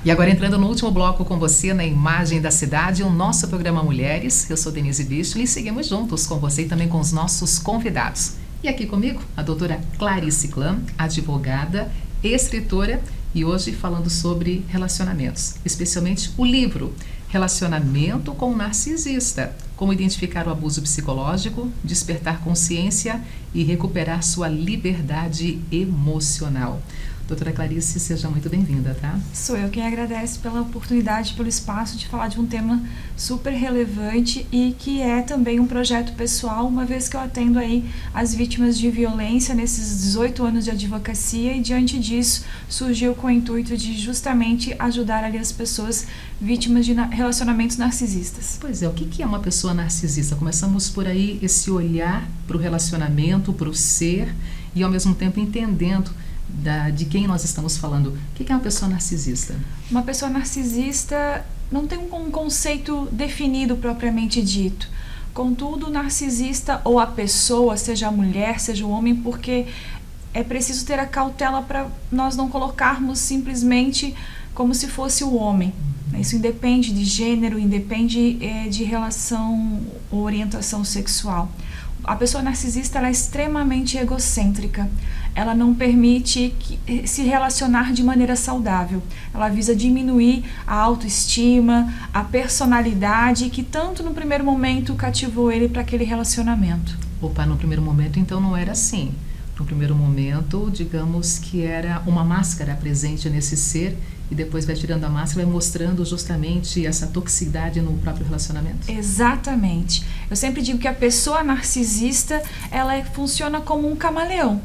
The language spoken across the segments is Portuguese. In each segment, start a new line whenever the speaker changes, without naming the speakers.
E agora entrando no último bloco com você na Imagem da Cidade, o nosso programa Mulheres. Eu sou Denise Bichli e seguimos juntos com você e também com os nossos convidados. E aqui comigo, a doutora Clarice Klam, advogada, escritora e hoje falando sobre relacionamentos, especialmente o livro Relacionamento com o Narcisista, como identificar o abuso psicológico, despertar consciência e recuperar sua liberdade emocional. Doutora Clarice, seja muito bem-vinda, tá?
Sou eu quem agradece pela oportunidade, pelo espaço de falar de um tema super relevante e que é também um projeto pessoal, uma vez que eu atendo aí as vítimas de violência nesses 18 anos de advocacia e diante disso surgiu com o intuito de justamente ajudar ali as pessoas vítimas de relacionamentos narcisistas.
Pois é, o que é uma pessoa narcisista? Começamos por aí esse olhar para o relacionamento, para o ser e ao mesmo tempo entendendo de quem nós estamos falando. O que é uma pessoa narcisista?
Uma pessoa narcisista não tem um conceito definido propriamente dito. Contudo, o narcisista ou a pessoa, seja a mulher, seja o homem, porque é preciso ter a cautela para nós não colocarmos simplesmente como se fosse o homem. Isso independe de gênero, independe de relação ou orientação sexual. A pessoa narcisista ela é extremamente egocêntrica. Ela não permite se relacionar de maneira saudável. Ela visa diminuir a autoestima, a personalidade que tanto no primeiro momento cativou ele para aquele relacionamento.
Opa, no primeiro momento então não era assim. No primeiro momento, digamos que era uma máscara presente nesse ser e depois vai tirando a máscara e vai mostrando justamente essa toxicidade no próprio relacionamento.
Exatamente. Eu sempre digo que a pessoa narcisista, ela funciona como um camaleão.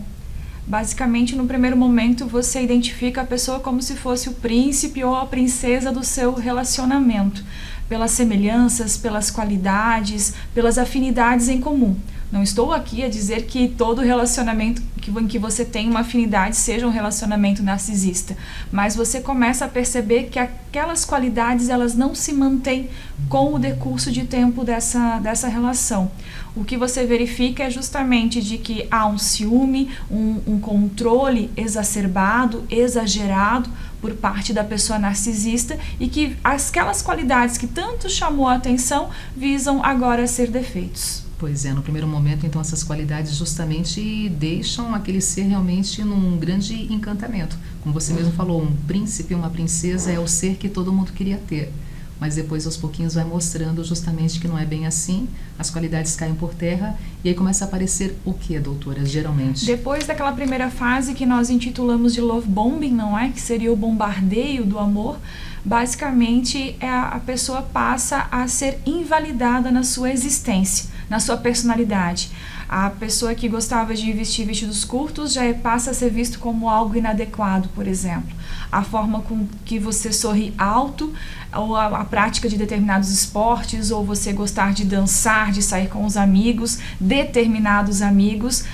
Basicamente, no primeiro momento, você identifica a pessoa como se fosse o príncipe ou a princesa do seu relacionamento, pelas semelhanças, pelas qualidades, pelas afinidades em comum. Não estou aqui a dizer que todo relacionamento em que você tem uma afinidade seja um relacionamento narcisista, mas você começa a perceber que aquelas qualidades elas não se mantêm com o decurso de tempo dessa relação. O que você verifica é justamente de que há um ciúme, um controle exacerbado, exagerado por parte da pessoa narcisista e que aquelas qualidades que tanto chamou a atenção visam agora ser defeitos.
Pois é, no primeiro momento, então, essas qualidades justamente deixam aquele ser realmente num grande encantamento. Como você mesmo falou, um príncipe, uma princesa é o ser que todo mundo queria ter. Mas depois, aos pouquinhos, vai mostrando justamente que não é bem assim, as qualidades caem por terra e aí começa a aparecer o que, doutora, geralmente?
Depois daquela primeira fase que nós intitulamos de love bombing, não é? Que seria o bombardeio do amor, basicamente a pessoa passa a ser invalidada na sua existência, na sua personalidade. A pessoa que gostava de vestir vestidos curtos já passa a ser visto como algo inadequado, por exemplo. A forma com que você sorri alto, ou a prática de determinados esportes, ou você gostar de dançar, de sair com os amigos, determinados amigos.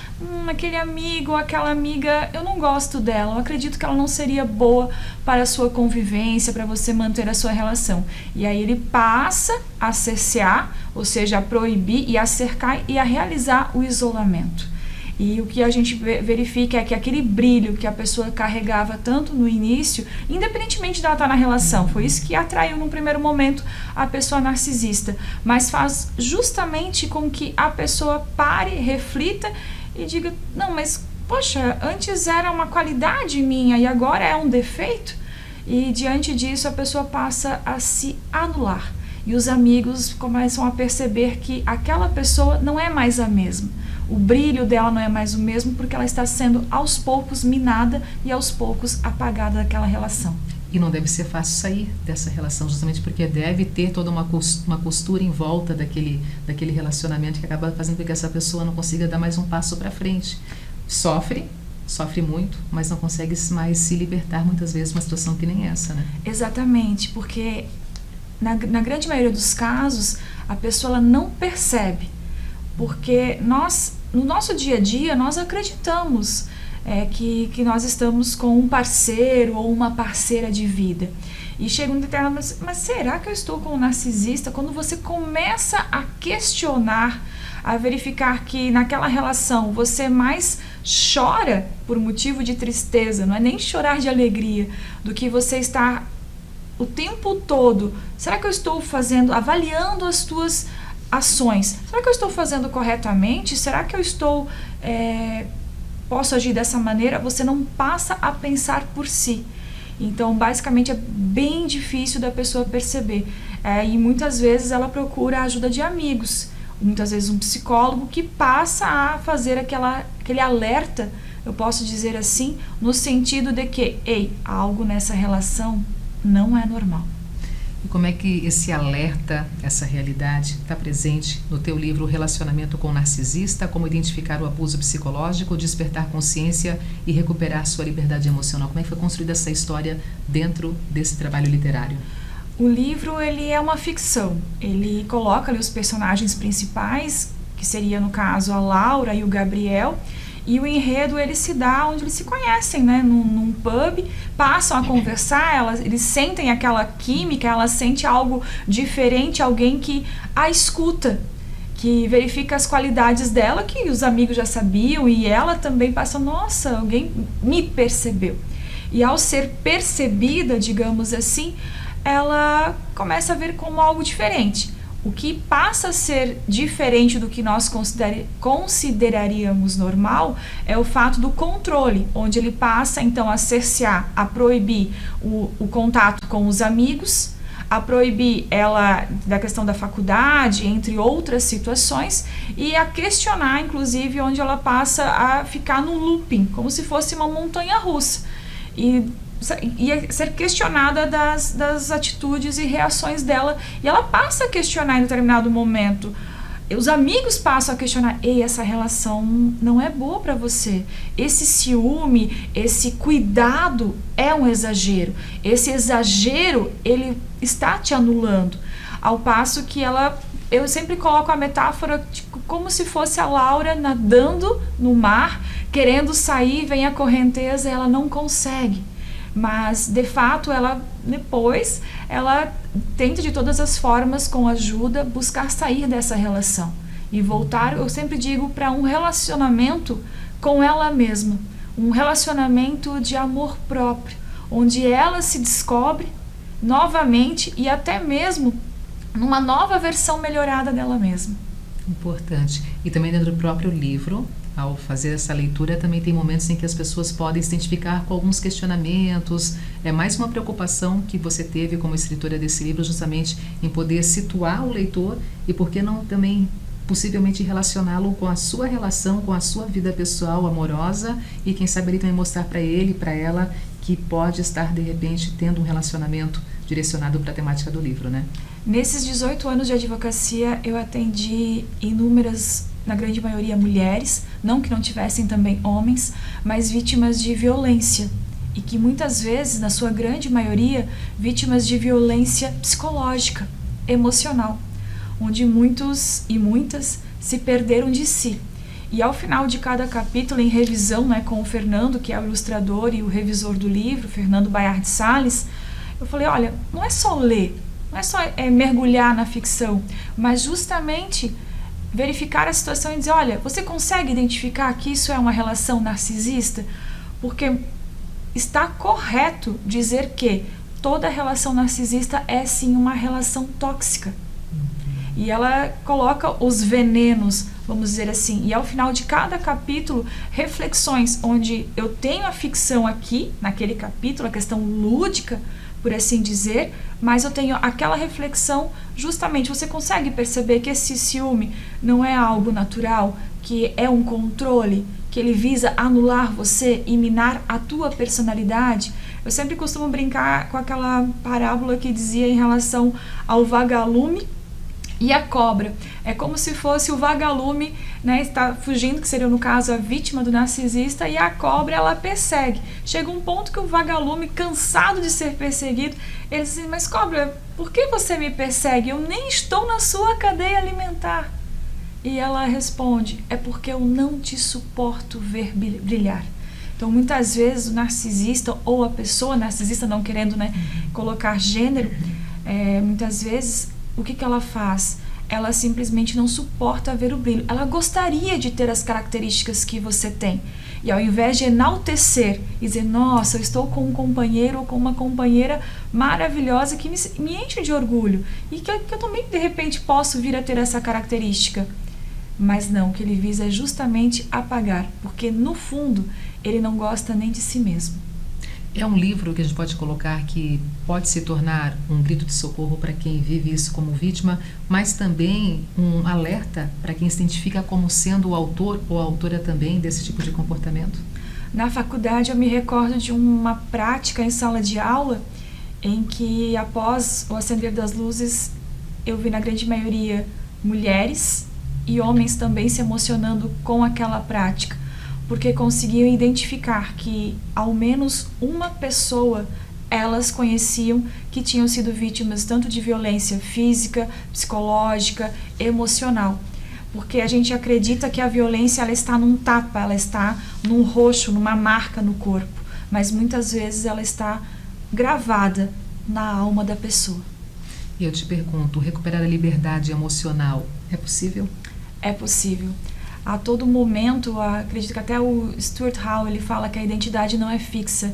Aquele amigo, aquela amiga, eu não gosto dela, eu acredito que ela não seria boa para a sua convivência, para você manter a sua relação. E aí ele passa a cercear, ou seja, a proibir e a cercar e a realizar o isolamento. E o que a gente verifica é que aquele brilho que a pessoa carregava tanto no início, independentemente de ela estar na relação, foi isso que atraiu num primeiro momento a pessoa narcisista, mas faz justamente com que a pessoa pare, reflita e diga, não, mas poxa, antes era uma qualidade minha e agora é um defeito? E diante disso a pessoa passa a se anular e os amigos começam a perceber que aquela pessoa não é mais a mesma. O brilho dela não é mais o mesmo porque ela está sendo aos poucos minada e aos poucos apagada daquela relação.
E não deve ser fácil sair dessa relação, justamente porque deve ter toda uma costura em volta daquele relacionamento que acaba fazendo com que essa pessoa não consiga dar mais um passo para frente. Sofre muito, mas não consegue mais se libertar muitas vezes de uma situação que nem essa, né?
Exatamente, porque na grande maioria dos casos a pessoa ela não percebe, porque no nosso dia a dia nós acreditamos que nós estamos com um parceiro ou uma parceira de vida. E chega um determinado momento, mas será que eu estou com um narcisista? Quando você começa a questionar, a verificar que naquela relação você mais chora por motivo de tristeza, não é nem chorar de alegria, do que você está o tempo todo, será que eu estou avaliando as tuas ações? Será que eu estou fazendo corretamente? Será que eu posso agir dessa maneira? Você não passa a pensar por si. Então, basicamente, é bem difícil da pessoa perceber. E muitas vezes ela procura a ajuda de amigos, muitas vezes um psicólogo que passa a fazer aquele alerta, eu posso dizer assim, no sentido de que, algo nessa relação não é normal.
E como é que esse alerta, essa realidade, está presente no teu livro Relacionamento com o Narcisista, como identificar o abuso psicológico, despertar consciência e recuperar sua liberdade emocional? Como é que foi construída essa história dentro desse trabalho literário?
O livro, ele é uma ficção. Ele coloca ali os personagens principais, que seria, no caso, a Laura e o Gabriel, e o enredo ele se dá onde eles se conhecem, né? Num pub, passam a conversar, eles sentem aquela química, ela sente algo diferente, alguém que a escuta, que verifica as qualidades dela, que os amigos já sabiam, e ela também passa, nossa, alguém me percebeu. E ao ser percebida, digamos assim, ela começa a ver como algo diferente. O que passa a ser diferente do que nós consideraríamos normal é o fato do controle, onde ele passa então a cercear, a proibir o contato com os amigos, a proibir ela da questão da faculdade, entre outras situações, e a questionar, inclusive, onde ela passa a ficar no looping, como se fosse uma montanha-russa. E ser questionada das atitudes e reações dela, e ela passa a questionar em determinado momento. Os amigos passam a questionar, essa relação não é boa para você, esse ciúme, esse cuidado é um exagero, esse exagero ele está te anulando, ao passo que eu sempre coloco a metáfora como se fosse a Laura nadando no mar, querendo sair, vem a correnteza, ela não consegue. Mas, de fato, ela tenta de todas as formas, com ajuda, buscar sair dessa relação. E voltar, eu sempre digo, para um relacionamento com ela mesma. Um relacionamento de amor próprio, onde ela se descobre novamente e até mesmo numa nova versão melhorada dela mesma.
Importante. E também dentro do próprio livro, ao fazer essa leitura, também tem momentos em que as pessoas podem se identificar com alguns questionamentos. É mais uma preocupação que você teve como escritora desse livro, justamente em poder situar o leitor e, por que não, também possivelmente relacioná-lo com a sua relação, com a sua vida pessoal, amorosa, e quem sabe ele também mostrar para ele, para ela, que pode estar, de repente, tendo um relacionamento direcionado para a temática do livro, né?
Nesses 18 anos de advocacia, eu atendi inúmeras, na grande maioria, mulheres, não que não tivessem também homens, mas vítimas de violência. E que muitas vezes, na sua grande maioria, vítimas de violência psicológica, emocional, onde muitos e muitas se perderam de si. E ao final de cada capítulo, em revisão, né, com o Fernando, que é o ilustrador e o revisor do livro, Fernando Baiard Salles, eu falei, olha, não é só ler, não é só mergulhar na ficção, mas justamente verificar a situação e dizer, olha, você consegue identificar que isso é uma relação narcisista? Porque está correto dizer que toda relação narcisista é sim uma relação tóxica. E ela coloca os venenos, vamos dizer assim, e ao final de cada capítulo, reflexões, onde eu tenho a ficção aqui, naquele capítulo, a questão lúdica, por assim dizer, mas eu tenho aquela reflexão, justamente, você consegue perceber que esse ciúme não é algo natural, que é um controle, que ele visa anular você e minar a tua personalidade? Eu sempre costumo brincar com aquela parábola que dizia em relação ao vagalume e a cobra. É como se fosse o vagalume, né, está fugindo, que seria no caso a vítima do narcisista, e a cobra ela persegue. Chega um ponto que o vagalume, cansado de ser perseguido, ele diz assim, mas cobra, por que você me persegue? Eu nem estou na sua cadeia alimentar. E ela responde, é porque eu não te suporto ver brilhar. Então muitas vezes o narcisista, ou a pessoa narcisista, não querendo, né, colocar gênero, muitas vezes o que ela faz? Ela simplesmente não suporta ver o brilho. Ela gostaria de ter as características que você tem. E ao invés de enaltecer e dizer, nossa, eu estou com um companheiro ou com uma companheira maravilhosa que me enche de orgulho e que eu também, de repente, posso vir a ter essa característica. Mas não, o que ele visa é justamente apagar, porque no fundo ele não gosta nem de si mesmo.
É um livro que a gente pode colocar que pode se tornar um grito de socorro para quem vive isso como vítima, mas também um alerta para quem se identifica como sendo o autor ou a autora também desse tipo de comportamento?
Na faculdade eu me recordo de uma prática em sala de aula em que após o acender das luzes eu vi na grande maioria mulheres e homens também se emocionando com aquela prática, porque conseguiam identificar que ao menos uma pessoa elas conheciam que tinham sido vítimas tanto de violência física, psicológica, emocional. Porque a gente acredita que a violência ela está num tapa, ela está num roxo, numa marca no corpo, mas muitas vezes ela está gravada na alma da pessoa.
E eu te pergunto, recuperar a liberdade emocional é possível?
É possível. A todo momento, acredito que até o Stuart Hall ele fala que a identidade não é fixa,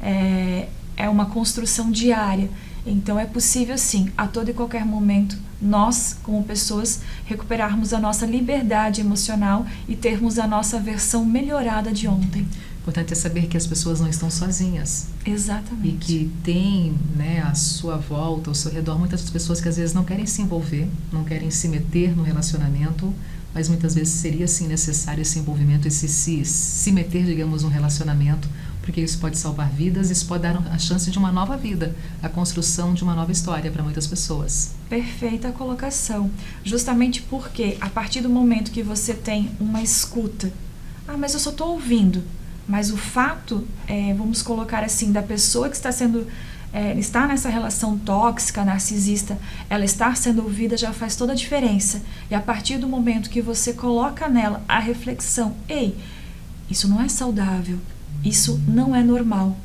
é uma construção diária. Então é possível sim, a todo e qualquer momento, nós como pessoas recuperarmos a nossa liberdade emocional e termos a nossa versão melhorada de ontem.
Importante é saber que as pessoas não estão sozinhas.
Exatamente.
E que tem, né, à sua volta, ao seu redor, muitas pessoas que às vezes não querem se envolver, não querem se meter no relacionamento, mas muitas vezes seria sim necessário esse envolvimento, esse se meter, digamos, num relacionamento, porque isso pode salvar vidas, isso pode dar a chance de uma nova vida, a construção de uma nova história para muitas pessoas.
Perfeita colocação. Justamente porque a partir do momento que você tem uma escuta, mas eu só estou ouvindo, mas o fato, vamos colocar assim, da pessoa que está sendo está nessa relação tóxica, narcisista, ela estar sendo ouvida já faz toda a diferença. E a partir do momento que você coloca nela a reflexão, ei, isso não é saudável, isso não é normal.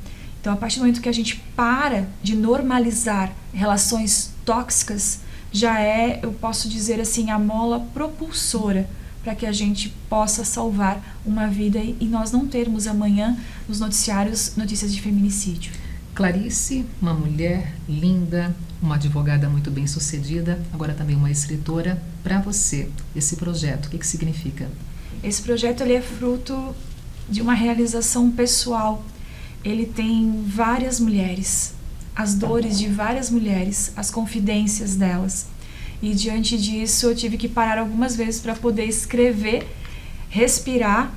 Então, a partir do momento que a gente para de normalizar relações tóxicas, já eu posso dizer assim, a mola propulsora para que a gente possa salvar uma vida e nós não termos amanhã nos noticiários notícias de feminicídio.
Clarice, uma mulher linda, uma advogada muito bem sucedida, agora também uma escritora. Para você, esse projeto, o que significa?
Esse projeto ele é fruto de uma realização pessoal. Ele tem várias mulheres, as dores de várias mulheres, as confidências delas. E diante disso eu tive que parar algumas vezes para poder escrever, respirar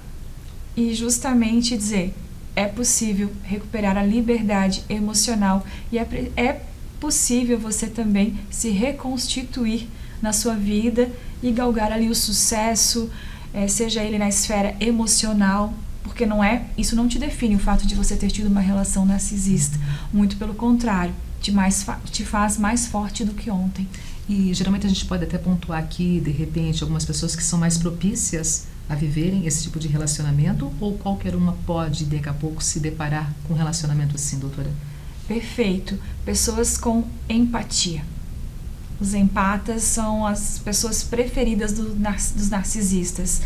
e justamente dizer: é possível recuperar a liberdade emocional e é possível você também se reconstituir na sua vida e galgar ali o sucesso, seja ele na esfera emocional, porque isso não te define o fato de você ter tido uma relação narcisista, muito pelo contrário, te faz mais forte do que ontem.
E geralmente a gente pode até pontuar aqui, de repente, algumas pessoas que são mais propícias a viverem esse tipo de relacionamento, ou qualquer uma pode, daqui a pouco, se deparar com um relacionamento assim, doutora?
Perfeito. Pessoas com empatia. Os empatas são as pessoas preferidas dos narcisistas.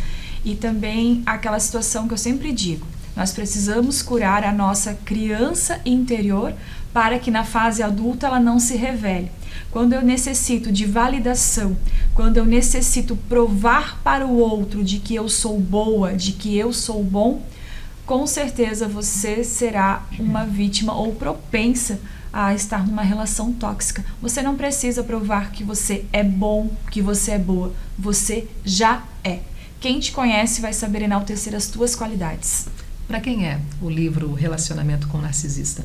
E também aquela situação que eu sempre digo, nós precisamos curar a nossa criança interior para que na fase adulta ela não se revele. Quando eu necessito de validação, quando eu necessito provar para o outro de que eu sou boa, de que eu sou bom, com certeza você será uma vítima ou propensa a estar numa relação tóxica. Você não precisa provar que você é bom, que você é boa. Você já é. Quem te conhece vai saber enaltecer as tuas qualidades.
Para quem é o livro Relacionamento com Narcisista?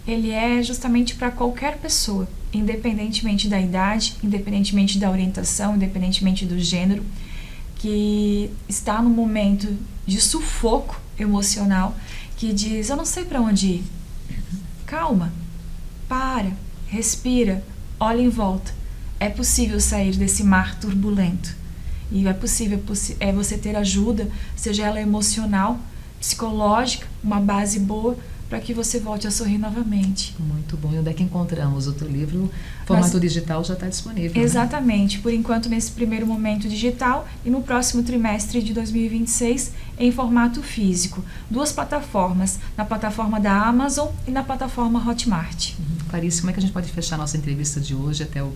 Ele é justamente para qualquer pessoa, independentemente da idade, independentemente da orientação, independentemente do gênero, que está num momento de sufoco emocional, que diz: eu não sei para onde ir. Calma, para, respira, olha em volta. É possível sair desse mar turbulento. E é possível você ter ajuda, seja ela emocional, psicológica, uma base boa, para que você volte a sorrir novamente.
Muito bom. E onde é que encontramos o teu livro? Formato digital já está disponível.
Exatamente. Né? Por enquanto, nesse primeiro momento digital, e no próximo trimestre de 2026, em formato físico. 2 plataformas, na plataforma da Amazon e na plataforma Hotmart.
Clarice, como é que a gente pode fechar a nossa entrevista de hoje? Até eu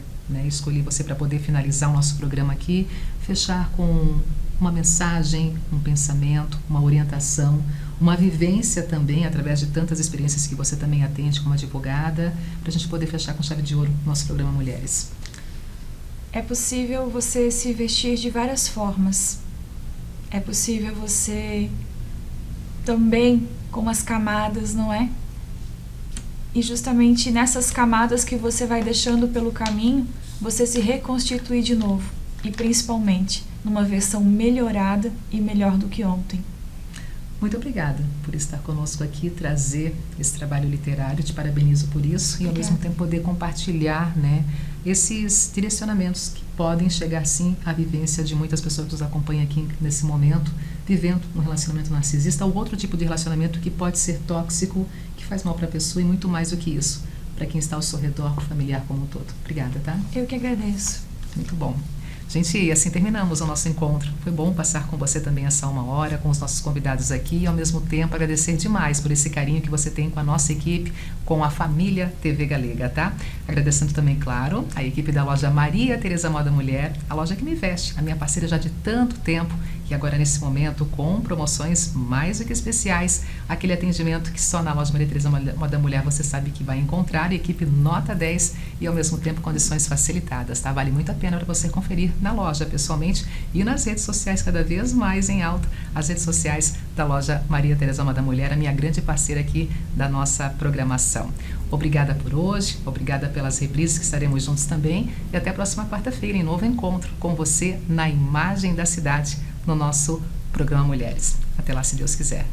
escolhi você para poder finalizar o nosso programa aqui, fechar com uma mensagem, um pensamento, uma orientação, uma vivência também, através de tantas experiências que você também atende como advogada, para a gente poder fechar com chave de ouro o nosso programa Mulheres.
É possível você se vestir de várias formas. É possível você também com as camadas, não é? E justamente nessas camadas que você vai deixando pelo caminho, você se reconstituir de novo. E principalmente numa versão melhorada e melhor do que ontem.
Muito obrigada por estar conosco aqui, trazer esse trabalho literário, te parabenizo por isso, e ao mesmo tempo poder compartilhar, esses direcionamentos que podem chegar sim à vivência de muitas pessoas que nos acompanham aqui nesse momento, vivendo um relacionamento narcisista ou outro tipo de relacionamento que pode ser tóxico, que faz mal para a pessoa e muito mais do que isso, para quem está ao seu redor, para o familiar como um todo. Obrigada, tá?
Eu que agradeço.
Muito bom. Gente, e assim terminamos o nosso encontro. Foi bom passar com você também essa 1 hora, com os nossos convidados aqui, e ao mesmo tempo agradecer demais por esse carinho que você tem com a nossa equipe, com a família TV Galega, tá? Agradecendo também, claro, a equipe da loja Maria Tereza Moda Mulher, a loja que me veste, a minha parceira já de tanto tempo, e agora nesse momento com promoções mais do que especiais, aquele atendimento que só na loja Maria Tereza Moda Mulher você sabe que vai encontrar, a equipe nota 10 e ao mesmo tempo condições facilitadas, tá? Vale muito a pena para você conferir na loja pessoalmente e nas redes sociais cada vez mais em alta, as redes sociais da loja Maria Tereza Moda Mulher, a minha grande parceira aqui da nossa programação. Obrigada por hoje, obrigada pelas reprises que estaremos juntos também e até a próxima quarta-feira em novo encontro com você na Imagem da Cidade, no nosso programa Mulheres. Até lá, se Deus quiser.